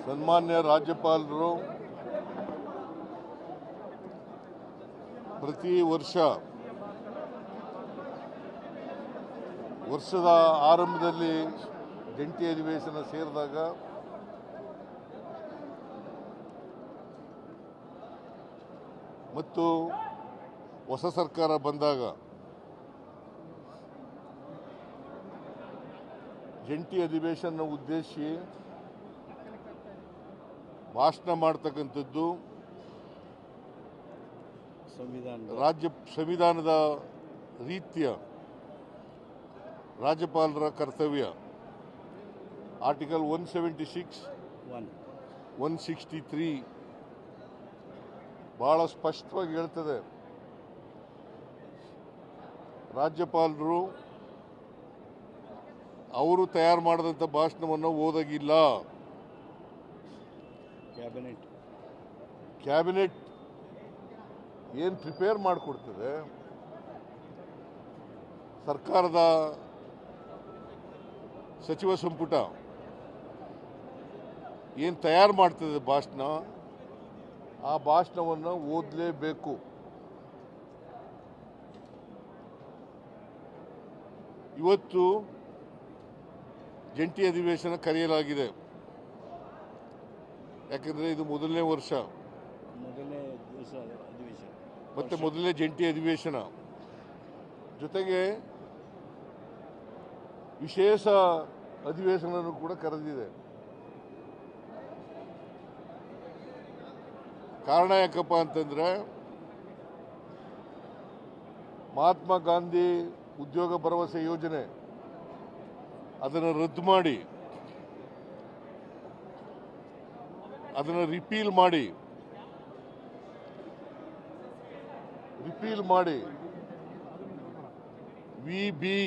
ಸನ್ಮಾನ್ಯ ರಾಜ್ಯಪಾಲರು ಪ್ರತಿ ವರ್ಷದ ಆರಂಭದಲ್ಲಿ ಜಂಟಿ ಅಧಿವೇಶನ ಸೇರಿದಾಗ ಮತ್ತು ಹೊಸ ಸರ್ಕಾರ ಬಂದಾಗ ಜಂಟಿ ಅಧಿವೇಶನ ಉದ್ದೇಶಿಸಿ ಭಾಷಣ ಮಾಡ್ತಕ್ಕಂಥದ್ದು ಸಂವಿಧಾನದ ರೀತಿಯ ರಾಜ್ಯಪಾಲರ ಕರ್ತವ್ಯ. ಆರ್ಟಿಕಲ್ 176, 163 ಬಹಳ ಸ್ಪಷ್ಟವಾಗಿ ಹೇಳ್ತದೆ, ರಾಜ್ಯಪಾಲರು ಅವರು ತಯಾರು ಮಾಡಿದಂಥ ಭಾಷಣವನ್ನು ಓದಾಗಿಲ್ಲ. ಕ್ಯಾಬಿನೆಟ್ ಏನು ಪ್ರಿಪೇರ್ ಮಾಡಿಕೊಡ್ತದೆ, ಸರ್ಕಾರದ ಸಚಿವ ಸಂಪುಟ ಏನು ತಯಾರು ಮಾಡ್ತದೆ ಭಾಷಣ, ಆ ಭಾಷಣವನ್ನು ಓದಲೇಬೇಕು. ಇವತ್ತು ಜಂಟಿ ಅಧಿವೇಶನ ಕರೆಯಲಾಗಿದೆ. ಯಾಕಂದರೆ ಇದು ಮೊದಲನೇ ವರ್ಷ, ಮತ್ತೆ ಮೊದಲನೇ ಜಂಟಿ ಅಧಿವೇಶನ. ಜೊತೆಗೆ ವಿಶೇಷ ಅಧಿವೇಶನವನ್ನು ಕೂಡ ಕರೆದಿದೆ. ಕಾರಣ ಯಾಕಪ್ಪ ಅಂತಂದ್ರೆ, ಮಹಾತ್ಮ ಗಾಂಧಿ ಉದ್ಯೋಗ ಭರವಸೆ ಯೋಜನೆ ಅದನ್ನು ರದ್ದು ಮಾಡಿ, ಅದನ್ನು ರಿಪೀಲ್ ಮಾಡಿ ವಿ.ಬಿ.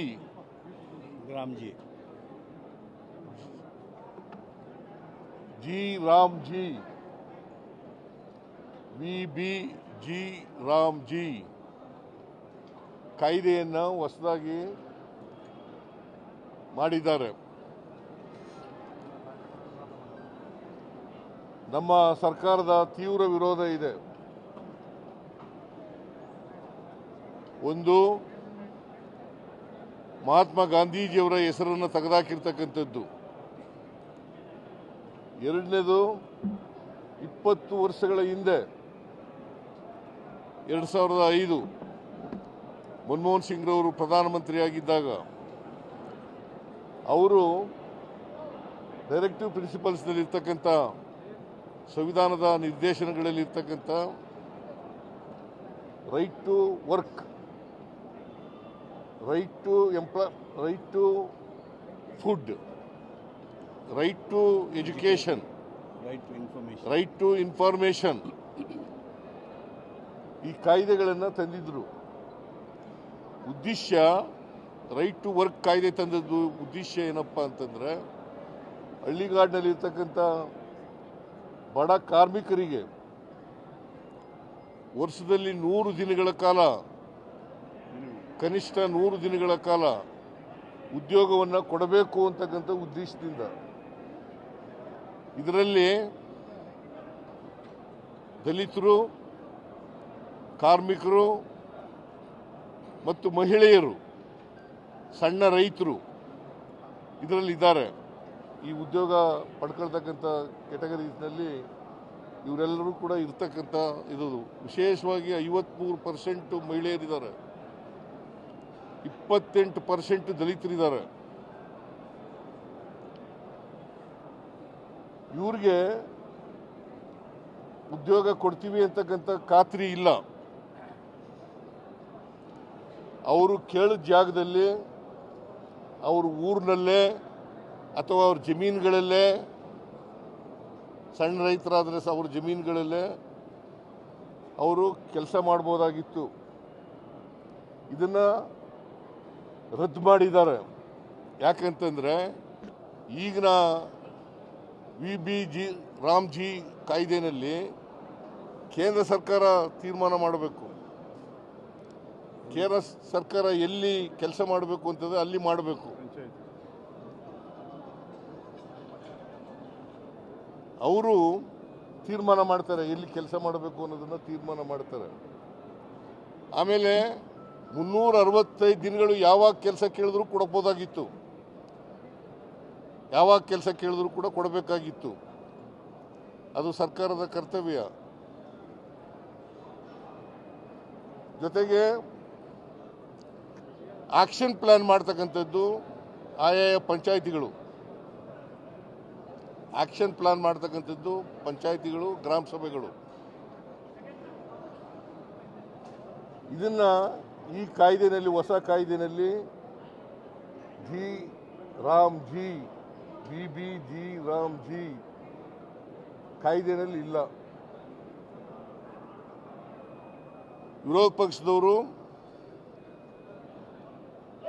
ರಾಮ್ಜಿ ಕಾಯ್ದೆಯನ್ನು ಹೊಸದಾಗಿ ಮಾಡಿದ್ದಾರೆ. ನಮ್ಮ ಸರ್ಕಾರದ ತೀವ್ರ ವಿರೋಧ ಇದೆ. ಒಂದು, ಮಹಾತ್ಮ ಗಾಂಧೀಜಿಯವರ ಹೆಸರನ್ನು ತೆಗೆದುಹಾಕಿರ್ತಕ್ಕಂಥದ್ದು. ಎರಡನೇದು, 20 ವರ್ಷಗಳ ಹಿಂದೆ 2005 ಮನಮೋಹನ್ ಸಿಂಗ್ ರವರು ಪ್ರಧಾನಮಂತ್ರಿಯಾಗಿದ್ದಾಗ ಅವರು ಡೈರೆಕ್ಟಿವ್ ಪ್ರಿನ್ಸಿಪಲ್ಸ್ನಲ್ಲಿರ್ತಕ್ಕಂಥ ಸಂವಿಧಾನದ ನಿರ್ದೇಶನಗಳಲ್ಲಿರ್ತಕ್ಕಂಥ right to work, right to food, right to education, right to information, ಈ ಕಾಯ್ದೆಗಳನ್ನು ತಂದಿದ್ರು. ಉದ್ದೇಶ, ರೈಟ್ ಟು ವರ್ಕ್ ಕಾಯ್ದೆ ತಂದದ್ದು ಉದ್ದೇಶ ಏನಪ್ಪ ಅಂತಂದ್ರೆ, ಹಳ್ಳಿಗಾಡಿನಲ್ಲಿರ್ತಕ್ಕಂಥ ಬಡ ಕಾರ್ಮಿಕರಿಗೆ ವರ್ಷದಲ್ಲಿ 100 ದಿನಗಳ ಕಾಲ, ಕನಿಷ್ಠ 100 ದಿನಗಳ ಕಾಲ ಉದ್ಯೋಗವನ್ನು ಕೊಡಬೇಕು ಅಂತಕ್ಕಂಥ ಉದ್ದೇಶದಿಂದ. ಇದರಲ್ಲಿ ದಲಿತರು, ಕಾರ್ಮಿಕರು ಮತ್ತು ಮಹಿಳೆಯರು, ಸಣ್ಣ ರೈತರು ಇದರಲ್ಲಿದ್ದಾರೆ. ಈ ಉದ್ಯೋಗ ಪಡ್ಕೊಳ್ತಕ್ಕಂಥ ಕ್ಯಾಟಗರೀಸ್ನಲ್ಲಿ ಇವರೆಲ್ಲರೂ ಕೂಡ ಇರ್ತಕ್ಕಂಥ ಇದು. ವಿಶೇಷವಾಗಿ 53% ಮಹಿಳೆಯರಿದ್ದಾರೆ, 28% ದಲಿತರಿದ್ದಾರೆ. ಇವ್ರಿಗೆ ಉದ್ಯೋಗ ಕೊಡ್ತೀವಿ ಅಂತಕ್ಕಂಥ ಖಾತ್ರಿ ಇಲ್ಲ. ಅವರು ಕೇಳಿದ ಜಾಗದಲ್ಲಿ, ಅವ್ರ ಊರಿನಲ್ಲೇ ಅಥವಾ ಅವ್ರ ಜಮೀನುಗಳಲ್ಲೇ, ಸಣ್ಣ ರೈತರಾದರೆ ಅವ್ರ ಜಮೀನುಗಳಲ್ಲೇ ಅವರು ಕೆಲಸ ಮಾಡ್ಬೋದಾಗಿತ್ತು. ಇದನ್ನು ರದ್ದು ಮಾಡಿದ್ದಾರೆ. ಯಾಕಂತಂದರೆ, ಈಗಿನ ವಿ.ಬಿ. ರಾಮ್ಜಿ ಕಾಯ್ದೆನಲ್ಲಿ ಕೇಂದ್ರ ಸರ್ಕಾರ ತೀರ್ಮಾನ ಮಾಡಬೇಕು. ಕೇಂದ್ರ ಸರ್ಕಾರ ಎಲ್ಲಿ ಕೆಲಸ ಮಾಡಬೇಕು ಅಂತಂದರೆ ಅಲ್ಲಿ ಮಾಡಬೇಕು. ಅವರು ತೀರ್ಮಾನ ಮಾಡ್ತಾರೆ, ಎಲ್ಲಿ ಕೆಲಸ ಮಾಡಬೇಕು ಅನ್ನೋದನ್ನು ತೀರ್ಮಾನ ಮಾಡ್ತಾರೆ. ಆಮೇಲೆ 365 ದಿನಗಳು ಯಾವಾಗ ಕೆಲಸ ಕೇಳಿದ್ರು ಕೊಡಬಹುದಾಗಿತ್ತು, ಯಾವಾಗ ಕೆಲಸ ಕೇಳಿದ್ರು ಕೂಡ ಕೊಡಬೇಕಾಗಿತ್ತು. ಅದು ಸರ್ಕಾರದ ಕರ್ತವ್ಯ. ಜೊತೆಗೆ ಆಕ್ಷನ್ ಪ್ಲಾನ್ ಮಾಡ್ತಕ್ಕಂಥದ್ದು ಆಯಾಯ ಪಂಚಾಯಿತಿಗಳು, ಆಕ್ಷನ್ ಪ್ಲಾನ್ ಮಾಡ್ತಕ್ಕಂಥದ್ದು ಪಂಚಾಯಿತಿಗಳು, ಗ್ರಾಮ ಸಭೆಗಳು. ಇದನ್ನ ಈ ಕಾಯ್ದೆನಲ್ಲಿ, ಹೊಸ ಕಾಯ್ದೆನಲ್ಲಿ G Ram G BBG Ram G ಕಾಯ್ದೆನಲ್ಲಿ ಇಲ್ಲ. ವಿರೋಧ ಪಕ್ಷದವರು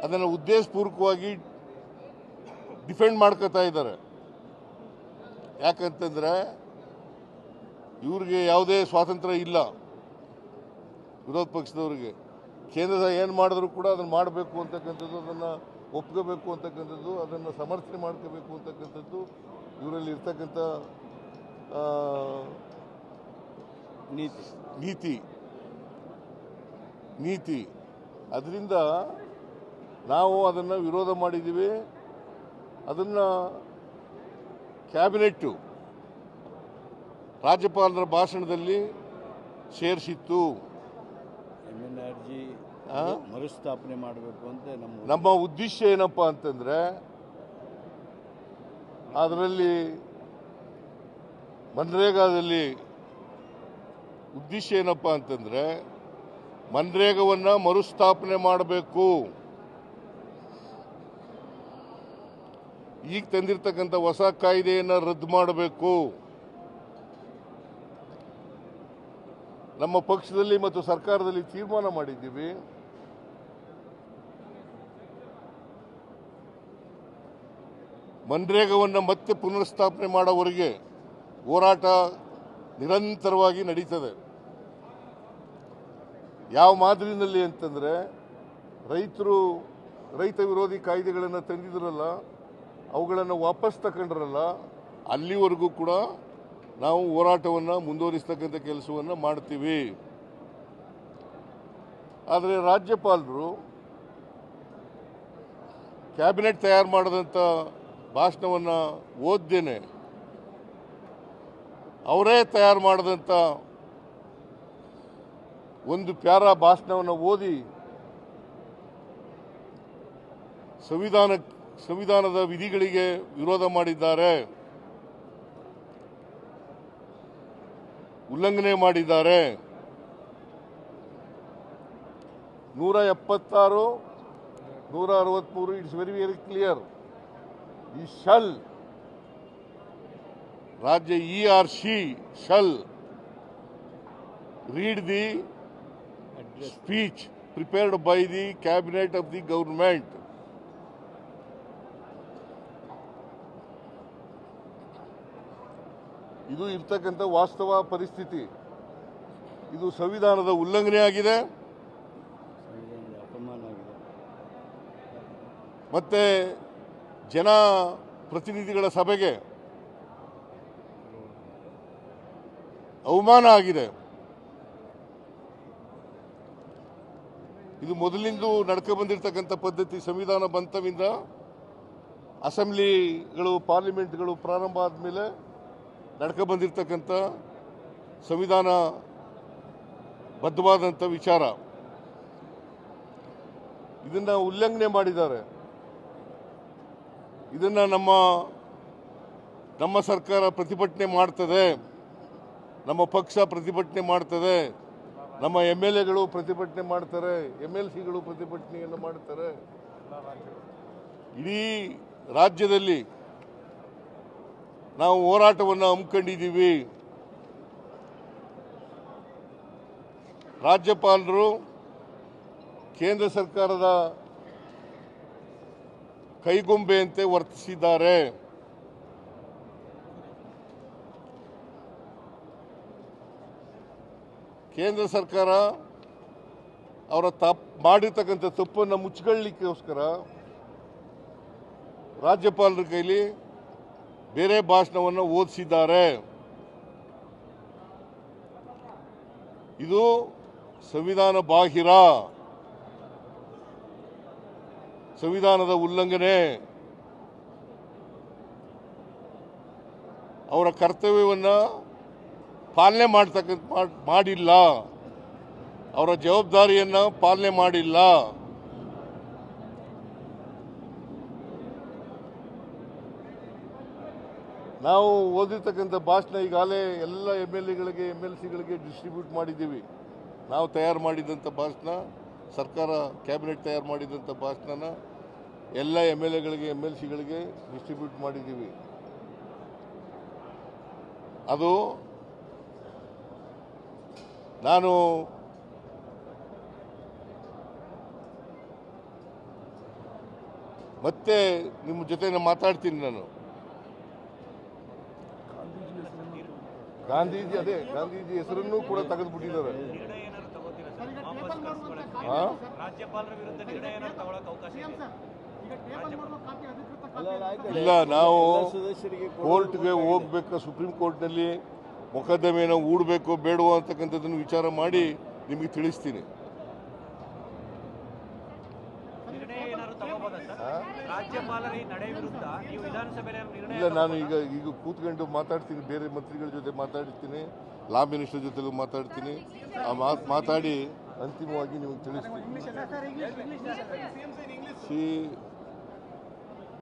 ಅದನ್ನು ಉದ್ದೇಶಪೂರ್ವಕವಾಗಿ ಡಿಫೆಂಡ್ ಮಾಡ್ಕೋತಾ ಇದ್ದಾರೆ. ಯಾಕಂತಂದ್ರೆ ಇವ್ರಿಗೆ ಯಾವುದೇ ಸ್ವಾತಂತ್ರ್ಯ ಇಲ್ಲ. ವಿರೋಧ ಪಕ್ಷದವರಿಗೆ ಕೇಂದ್ರ ಏನು ಮಾಡಿದ್ರು ಕೂಡ ಅದನ್ನು ಮಾಡಬೇಕು ಅಂತಕ್ಕಂಥದ್ದು, ಅದನ್ನು ಒಪ್ಕೋಬೇಕು ಅಂತಕ್ಕಂಥದ್ದು, ಅದನ್ನು ಸಮರ್ಥನೆ ಮಾಡ್ಕೋಬೇಕು ಅಂತಕ್ಕಂಥದ್ದು ಇವರಲ್ಲಿ ಇರ್ತಕ್ಕಂಥ ನೀತಿ. ಅದರಿಂದ ನಾವು ಅದನ್ನು ವಿರೋಧ ಮಾಡಿದ್ದೀವಿ. ಅದನ್ನು ಕ್ಯಾಬಿನೆಟ್ಟು ರಾಜ್ಯಪಾಲರ ಭಾಷಣದಲ್ಲಿ ಸೇರಿಸಿತ್ತು. ಮರುಸ್ಥಾಪನೆ ಮಾಡಬೇಕು ಅಂತ ನಮ್ಮ ಉದ್ದೇಶ ಏನಪ್ಪ ಅಂತಂದ್ರೆ, ಅದರಲ್ಲಿ ಮನ್ರೇಗಾದಲ್ಲಿ ಉದ್ದೇಶ ಏನಪ್ಪ ಅಂತಂದ್ರೆ ಮನ್ರೇಗವನ್ನ ಮರುಸ್ಥಾಪನೆ ಮಾಡಬೇಕು. ಈಗ ತಂದಿರತಕ್ಕಂಥ ಹೊಸ ಕಾಯ್ದೆಯನ್ನು ರದ್ದು ಮಾಡಬೇಕು. ನಮ್ಮ ಪಕ್ಷದಲ್ಲಿ ಮತ್ತು ಸರ್ಕಾರದಲ್ಲಿ ತೀರ್ಮಾನ ಮಾಡಿದ್ದೀವಿ. ಮನ್ರೇಗವನ್ನು ಮತ್ತೆ ಪುನರ್ಸ್ಥಾಪನೆ ಮಾಡೋವರೆಗೆ ಹೋರಾಟ ನಿರಂತರವಾಗಿ ನಡೀತದೆ. ಯಾವ ಮಾದರಿನಲ್ಲಿ ಅಂತಂದ್ರೆ, ರೈತ ವಿರೋಧಿ ಕಾಯ್ದೆಗಳನ್ನು ತಂದಿದ್ರಲ್ಲ, ಅವುಗಳನ್ನು ವಾಪಸ್ ತಗೊಂಡ್ರಲ್ಲ, ಅಲ್ಲಿವರೆಗೂ ಕೂಡ ನಾವು ಹೋರಾಟವನ್ನು ಮುಂದುವರಿಸ್ತಕ್ಕಂಥ ಕೆಲಸವನ್ನು ಮಾಡ್ತೀವಿ. ಆದರೆ ರಾಜ್ಯಪಾಲರು ಕ್ಯಾಬಿನೆಟ್ ತಯಾರು ಮಾಡಿದಂಥ ಭಾಷಣವನ್ನು ಓದ್ದೇನೆ, ಅವರೇ ತಯಾರು ಮಾಡಿದಂಥ ಒಂದು ಪ್ಯಾರಾ ಭಾಷಣವನ್ನು ಓದಿ ಸಂವಿಧಾನದ ವಿಧಿಗಳಿಗೆ ವಿರೋಧ ಮಾಡಿದ್ದಾರೆ, ಉಲ್ಲಂಘನೆ ಮಾಡಿದ್ದಾರೆ. 176, 163 ಇಟ್ಸ್ ವೆರಿ ವೆರಿ ಕ್ಲಿಯರ್. ಈ ಶಲ್ ರಾಜ್ಯ ERC shall read the speech prepared by the cabinet of the government. ಇದು ಇರ್ತಕ್ಕಂಥ ವಾಸ್ತವ ಪರಿಸ್ಥಿತಿ. ಇದು ಸಂವಿಧಾನದ ಉಲ್ಲಂಘನೆ ಆಗಿದೆ. ಮತ್ತೆ ಜನ ಪ್ರತಿನಿಧಿಗಳ ಸಭೆಗೆ ಅವಮಾನ ಆಗಿದೆ. ಇದು ಮೊದಲಿಂದ ನಡ್ಕೊ ಬಂದಿರತಕ್ಕಂಥ ಪದ್ಧತಿ. ಸಂವಿಧಾನ ಬಂತವಿಂದ ಅಸೆಂಬ್ಲಿಗಳು, ಪಾರ್ಲಿಮೆಂಟ್ಗಳು ಪ್ರಾರಂಭ ಆದಮೇಲೆ ನಡ್ಕೊ ಬಂದಿರತಕ್ಕಂಥ ಸಂವಿಧಾನ ಬದ್ಧವಾದಂಥ ವಿಚಾರ. ಇದನ್ನ ಉಲ್ಲಂಘನೆ ಮಾಡಿದ್ದಾರೆ. ಇದನ್ನ ನಮ್ಮ ಸರ್ಕಾರ ಪ್ರತಿಭಟನೆ ಮಾಡ್ತದೆ, ನಮ್ಮ ಪಕ್ಷ ಪ್ರತಿಭಟನೆ ಮಾಡ್ತದೆ, ನಮ್ಮ MLAಗಳು ಪ್ರತಿಭಟನೆ ಮಾಡ್ತಾರೆ, MLCಗಳು ಪ್ರತಿಭಟನೆಯನ್ನು ಮಾಡ್ತಾರೆ. ಇಡೀ ರಾಜ್ಯದಲ್ಲಿ ನಾವು ಹೋರಾಟವನ್ನು ಹಮ್ಮಿಕೊಂಡಿದ್ದೀವಿ. ರಾಜ್ಯಪಾಲರು ಕೇಂದ್ರ ಸರ್ಕಾರದ ಕೈಗೊಂಬೆಯಂತೆ ವರ್ತಿಸಿದ್ದಾರೆ. ಕೇಂದ್ರ ಸರ್ಕಾರ ಅವರ ಮಾಡಿರ್ತಕ್ಕಂಥ ತಪ್ಪನ್ನು ಮುಚ್ಚಿಕೊಳ್ಳಲಿಕ್ಕೋಸ್ಕರ ರಾಜ್ಯಪಾಲರ ಕೈಲಿ ಬೇರೆ ಭಾಷಣವನ್ನು ಓದಿಸಿದ್ದಾರೆ. ಇದು ಸಂವಿಧಾನ ಬಾಹಿರ, ಸಂವಿಧಾನದ ಉಲ್ಲಂಘನೆ. ಅವರ ಕರ್ತವ್ಯವನ್ನು ಪಾಲನೆ ಮಾಡಿಲ್ಲ, ಅವರ ಜವಾಬ್ದಾರಿಯನ್ನು ಪಾಲನೆ ಮಾಡಿಲ್ಲ. ನಾವು ಓದಿರ್ತಕ್ಕಂಥ ಭಾಷಣ ಈಗಾಗಲೇ ಎಲ್ಲ MLAಗಳಿಗೆ MLCಗಳಿಗೆ ಡಿಸ್ಟ್ರಿಬ್ಯೂಟ್ ಮಾಡಿದ್ದೀವಿ. ನಾವು ತಯಾರು ಮಾಡಿದಂಥ ಭಾಷಣ, ಸರ್ಕಾರ ಕ್ಯಾಬಿನೆಟ್ ತಯಾರು ಮಾಡಿದಂಥ ಭಾಷಣನ ಎಲ್ಲ MLAಗಳಿಗೆ MLCಗಳಿಗೆ ಡಿಸ್ಟ್ರಿಬ್ಯೂಟ್ ಮಾಡಿದ್ದೀವಿ. ಅದು ನಾನು ಮತ್ತೆ ನಿಮ್ಮ ಜೊತೆ ಮಾತಾಡ್ತೀನಿ. ನಾನು ಗಾಂಧೀಜಿ ಹೆಸರನ್ನು ಕೂಡ ತೆಗೆದುಬಿಟ್ಟಿದ್ದಾರೆ. ಇಲ್ಲ, ನಾವು ಕೋರ್ಟ್ಗೆ ಹೋಗ್ಬೇಕು, ಸುಪ್ರೀಂ ಕೋರ್ಟ್ನಲ್ಲಿ ಮೊಕದ್ದಮೆಯನ್ನು ಹೂಡಬೇಕು ಬೇಡವೋ ಅಂತಕ್ಕಂಥದ್ದನ್ನು ವಿಚಾರ ಮಾಡಿ ನಿಮಗೆ ತಿಳಿಸ್ತೀನಿ. ಇಲ್ಲ, ನಾನು ಈಗ ಕೂತ್ಕೊಂಡು ಮಾತಾಡ್ತೀನಿ, ಬೇರೆ ಮಂತ್ರಿಗಳ ಜೊತೆ ಮಾತಾಡ್ತೀನಿ, ಲಾ ಮಿನಿಸ್ಟರ್ ಜೊತೆಗೂ ಮಾತಾಡ್ತೀನಿ. ಮಾತಾಡಿ ಅಂತಿಮವಾಗಿ ನಿಮಗೆ ತಿಳಿಸ್ತೀನಿ.